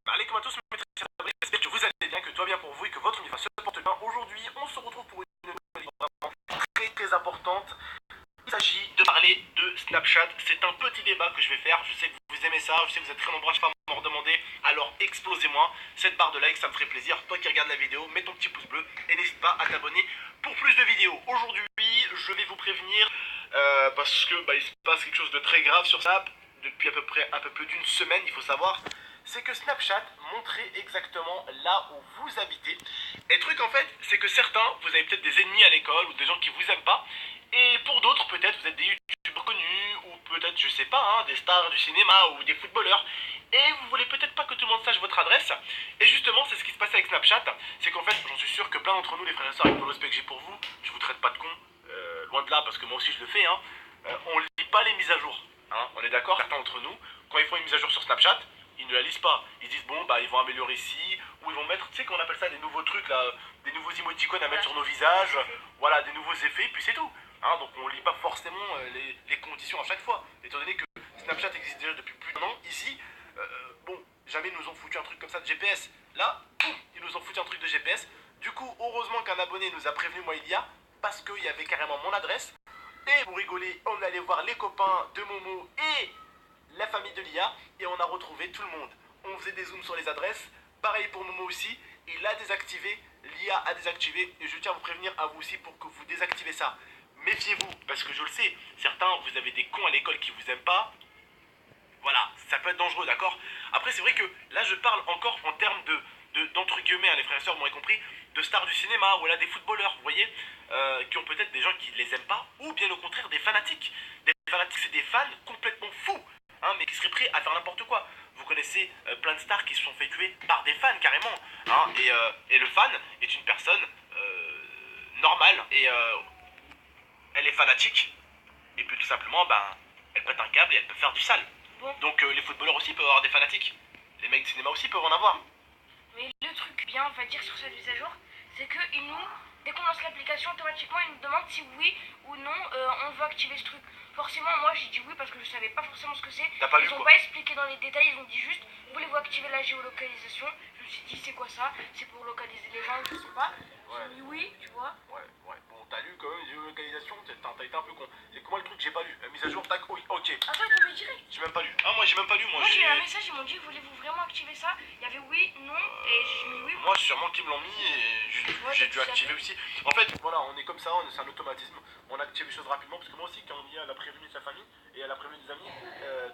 Allez, comme à tous, mes très chers abonnés, j'espère que vous allez bien, que tout va bien pour vous et que votre univers se porte bien. Aujourd'hui, on se retrouve pour une nouvelle vidéo vraiment très importante. Il s'agit de parler de Snapchat. C'est un petit débat que je vais faire. Je sais que vous aimez ça, je sais que vous êtes très nombreux à m'en redemander. Alors explosez-moi cette barre de like, ça me ferait plaisir. Toi qui regardes la vidéo, mets ton petit pouce bleu et n'hésite pas à t'abonner pour plus de vidéos. Aujourd'hui, je vais vous prévenir parce que il se passe quelque chose de très grave sur Snap depuis à peu près un peu plus d'une semaine, il faut savoir. C'est que Snapchat montrait exactement là où vous habitez. Et le truc en fait, c'est que certains, vous avez peut-être des ennemis à l'école ou des gens qui vous aiment pas. Et pour d'autres, peut-être vous êtes des youtubeurs connus ou peut-être, je sais pas, des stars du cinéma ou des footballeurs. Et vous voulez peut-être pas que tout le monde sache votre adresse. Et justement, c'est ce qui se passe avec Snapchat. C'est qu'en fait, j'en suis sûr que plein d'entre nous, les frères et sœurs, avec tout le respect que j'ai pour vous, je vous traite pas de con. Loin de là, parce que moi aussi je le fais. On lit pas les mises à jour. On est d'accord. Certains d'entre nous, quand ils font une mise à jour sur Snapchat, ils ne la lisent pas. Ils disent bon ils vont améliorer ici, ou ils vont mettre, tu sais qu'on appelle ça des nouveaux trucs là, des nouveaux émoticônes à mettre sur nos visages, voilà, des nouveaux effets, puis c'est tout. Donc on lit pas forcément les conditions à chaque fois. Étant donné que Snapchat existe déjà depuis plus d'un an, ici, jamais ils nous ont foutu un truc comme ça de GPS. Là, boum, ils nous ont foutu un truc de GPS. Du coup, heureusement qu'un abonné nous a prévenu moi il y a, parce qu'il y avait carrément mon adresse. Et pour rigoler, on allait voir les copains de Momo et la famille de l'IA et on a retrouvé tout le monde. On faisait des zooms sur les adresses, pareil pour Momo aussi, il a désactivé, l'IA a désactivé et je tiens à vous prévenir à vous aussi pour que vous désactivez ça. Méfiez-vous, parce que je le sais, certains, vous avez des cons à l'école qui vous aiment pas, voilà, ça peut être dangereux, d'accord. Après c'est vrai que là je parle encore en termes d'entre guillemets, les frères et sœurs m'auraient compris, de stars du cinéma, ou là des footballeurs, vous voyez, qui ont peut-être des gens qui les aiment pas, ou bien au contraire des fanatiques. Des fanatiques, c'est des fans complètement fous, mais qui seraient prêts à faire n'importe quoi. Vous connaissez plein de stars qui se sont fait tuer par des fans carrément, et le fan est une personne normale, et elle est fanatique, et puis tout simplement, elle pète un câble et elle peut faire du sale. Bon. Donc les footballeurs aussi peuvent avoir des fanatiques, les mecs de cinéma aussi peuvent en avoir. Mais le truc bien, on va dire, sur cette mise à jour, c'est que dès qu'on lance l'application, automatiquement, il nous demande si oui ou non on veut activer ce truc. Forcément, moi j'ai dit oui parce que je savais pas forcément ce que c'est. Ils ont pas expliqué dans les détails, ils ont dit juste voulez-vous activer la géolocalisation. Je me suis dit c'est quoi ça? C'est pour localiser les gens, je sais pas. J'ai dit oui, tu vois. Ouais. Bon, t'as lu quand même géolocalisation, t'as été un peu con. C'est comment le truc, j'ai pas lu. Mise à jour, tac, oui, ok. Attends, il peut me dire. J'ai même pas lu. Moi j'ai même pas lu, moi j'ai eu un message, ils m'ont dit voulez-vous vraiment activer ça? Il y avait oui, non, et j'ai mis oui. Moi sûrement qu'ils me l'ont mis et j'ai dû activer aussi. En fait, voilà, on est comme ça, c'est un automatisme. On active les choses rapidement parce que moi aussi, quand elle a prévenu sa famille et elle a prévenu des amis,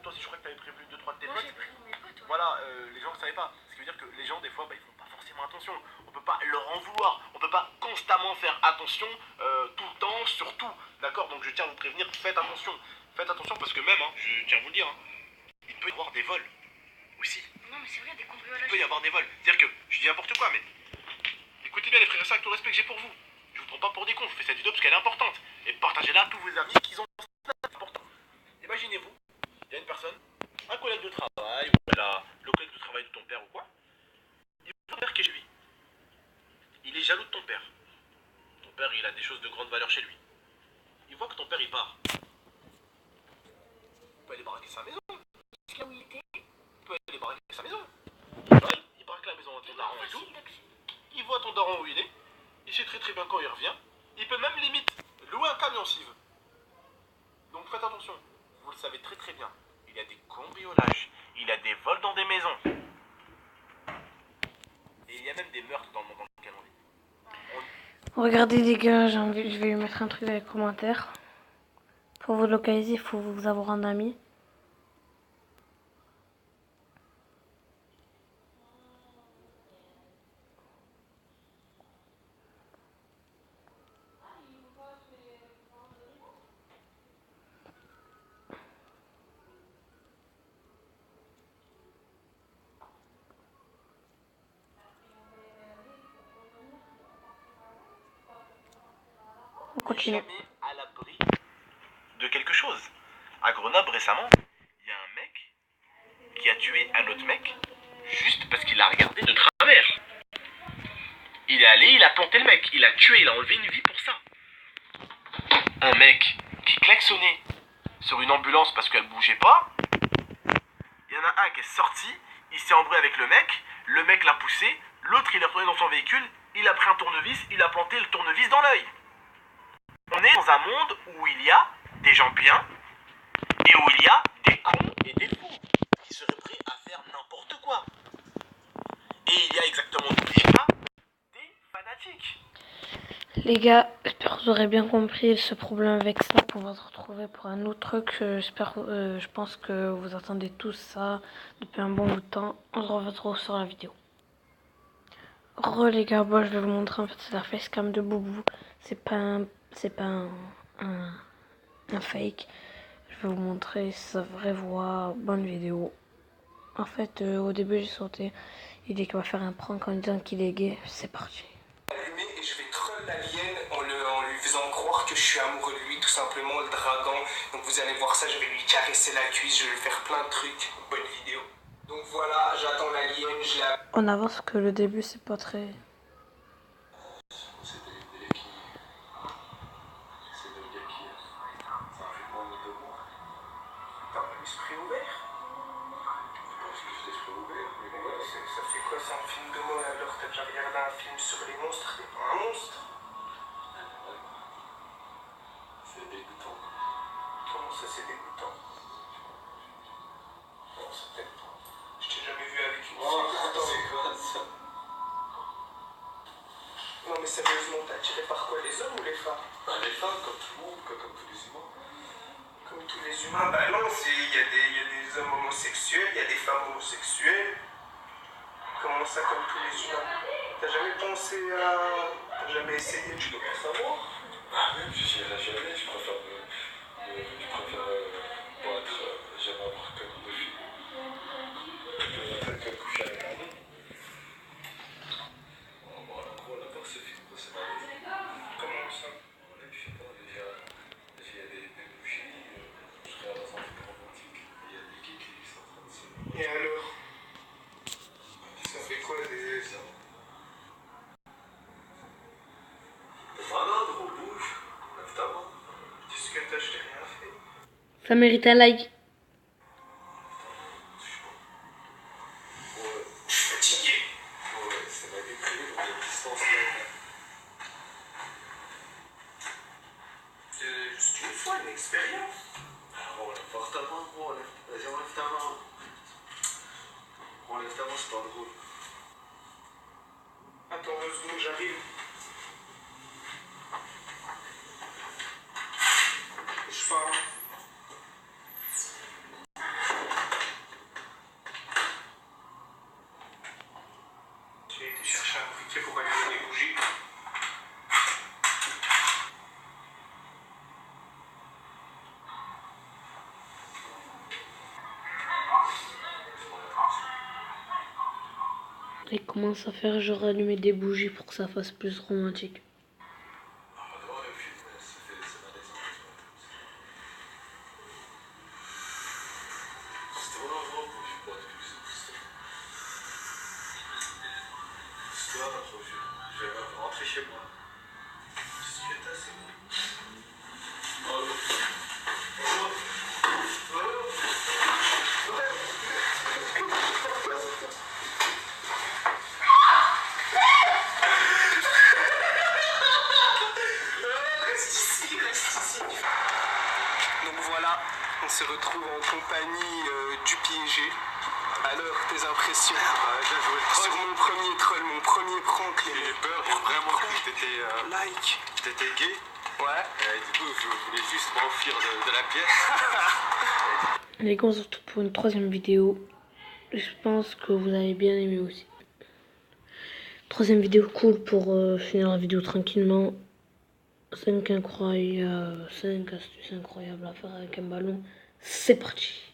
toi aussi je crois que t'avais prévenu 2-3 de tes potes. Moi j'ai prévenu mes potes, voilà, les gens ne savaient pas. Ce qui veut dire que les gens, des fois, ils font pas forcément attention. On peut pas leur en vouloir. On peut pas constamment faire attention tout le temps, sur tout. D'accord. Donc je tiens à vous prévenir, faites attention. Faites attention parce que même, je tiens à vous le dire, il peut y avoir des vols aussi. Non, mais c'est vrai, des cambriolages. Il peut y avoir des vols. C'est-à-dire que, je dis n'importe quoi, mais écoutez bien les frères et sœurs avec tout le respect que j'ai pour vous. Je vous prends pas pour des cons, je fais cette vidéo parce qu'elle est importante. Et partagez-la à tous vos amis qui ont important. Imaginez-vous, il y a une personne, un collègue de travail, ou le collègue de travail de ton père ou quoi, il voit ton père qui est chez lui. Il est jaloux de ton père. Ton père, il a des choses de grande valeur chez lui. Il voit que ton père, il part. Il peut aller baraquer sa maison. Là où il était. Il peut aller baraquer sa maison. Il braque la maison à ton daron et tout. Il voit ton daron où il est. Il sait très bien quand il revient. Il peut même limite louer un camion s'il veut. Donc faites attention. Vous le savez très bien. Il y a des cambriolages. Il y a des vols dans des maisons. Et il y a même des meurtres dans le monde dans lequel on vit. Regardez les gars, je vais lui mettre un truc dans les commentaires. Pour vous localiser, il faut vous avoir un ami. On continue. Jamais à l'abri de quelque chose. À Grenoble récemment, il y a un mec qui a tué un autre mec juste parce qu'il a regardé de travers. Il est allé, il a planté le mec, il a tué, il a enlevé une vie pour ça. Un mec qui klaxonnait sur une ambulance parce qu'elle bougeait pas. Il y en a un qui est sorti, il s'est embrouillé avec le mec l'a poussé, l'autre il est retourné dans son véhicule, il a pris un tournevis, il a planté le tournevis dans l'œil. On est dans un monde où il y a des gens bien et où il y a des cons et des fous qui seraient prêts à faire n'importe quoi. Et il y a exactement, n'oubliez pas, des fanatiques. Les gars, j'espère que vous aurez bien compris ce problème avec Snap. On va se retrouver pour un autre truc. Je pense que vous attendez tous ça depuis un bon bout de temps. On se retrouve sur la vidéo. Les gars, moi je vais vous montrer en fait c'est la facecam de Boubou. C'est pas un fake. Je vais vous montrer sa vraie voix. Bonne vidéo. En fait, au début j'ai sauté. Il dit qu'il va faire un prank en disant qu'il est gay. C'est parti. Et je vais troll l'alien en lui faisant croire que je suis amoureux de lui, tout simplement, le dragon. Donc vous allez voir ça, je vais lui caresser la cuisse, je vais lui faire plein de trucs. Bonne vidéo. Donc voilà, j'attends l'alien, je la... On avance que le début c'est pas très... C'est de gars qui... Ça fait moins de moi. T'as pas l'esprit ouvert? Parce que j'ai l'esprit ouvert. Mais Ouais, ça fait quoi, c'est un film de moi alors? T'as déjà regardé un film sur les monstres? T'es pas un monstre? c'est dégoûtant. Comment ça c'est dégoûtant? Non, c'est peut-être pas. Je t'ai jamais vu avec une fille pourtant. C'est quoi ça? Non mais sérieusement, t'es attiré par quoi, les hommes ou les femmes? Bah, les femmes, comme tout le monde, quoi, comme tous les humains. Comme tous les humains, bah non, il y a des hommes homosexuels, il y a des femmes homosexuelles. Comment ça, comme tous les humains? T'as jamais pensé à... T'as jamais essayé, tu dois pas savoir. Ah oui, je n'irai jamais, je préfère pas être... jamais avoir qu'un de filles. Je préfère que coucher avec un homme. Bon, en gros, la part, c'est film, quoi, c'est marrant. Comment ça? Et puis, je sais pas, déjà, il y a des bougies, je regarde dans un truc romantique, il y a des geeks qui sont en train de se... Et alors? Ça fait quoi des... Ça. Voilà, gros bouge, lève ta main. Qu'est-ce que t'as? Je t'ai rien fait. Ça mérite un like. Ouais, Je suis fatigué. ouais, c'est ma vie privée, donc il y a distance là. C'est juste une fois, une expérience. Alors, enlève ta main, gros, vas-y, enlève ta main. Enlève ta main, c'est pas drôle. Attends 2 secondes, j'arrive. Je parle. J'ai été chercher un briquet pour allumer les bougies. Il commence à faire genre allumer des bougies pour que ça fasse plus romantique. Ah, bah, devant le film, c'est malaisant. C'était vraiment drôle quand je bois depuis ce C'était vraiment trop vieux. Je vais même rentrer chez moi. Qu'est-ce que t'as, c'est bon. Oh, non. Reste ici. Donc voilà, on se retrouve en compagnie du piégé. Alors, tes impressions Bien joué. sur mon premier troll, mon premier prank, les J'ai eu mecs. peur, j'ai vraiment cru que Like. t'étais gay. Ouais. Et du coup, je voulais juste m'enfuir de la pièce. Les gars, on se retrouve pour une troisième vidéo. Je pense que vous avez bien aimé aussi. Troisième vidéo cool pour finir la vidéo tranquillement. 5 astuces incroyables à faire avec un ballon. C'est parti.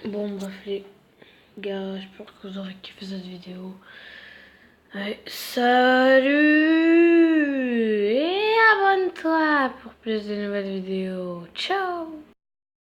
Bon, bref, les gars, j'espère que vous aurez kiffé cette vidéo. Allez, salut et abonne-toi pour plus de nouvelles vidéos. Ciao!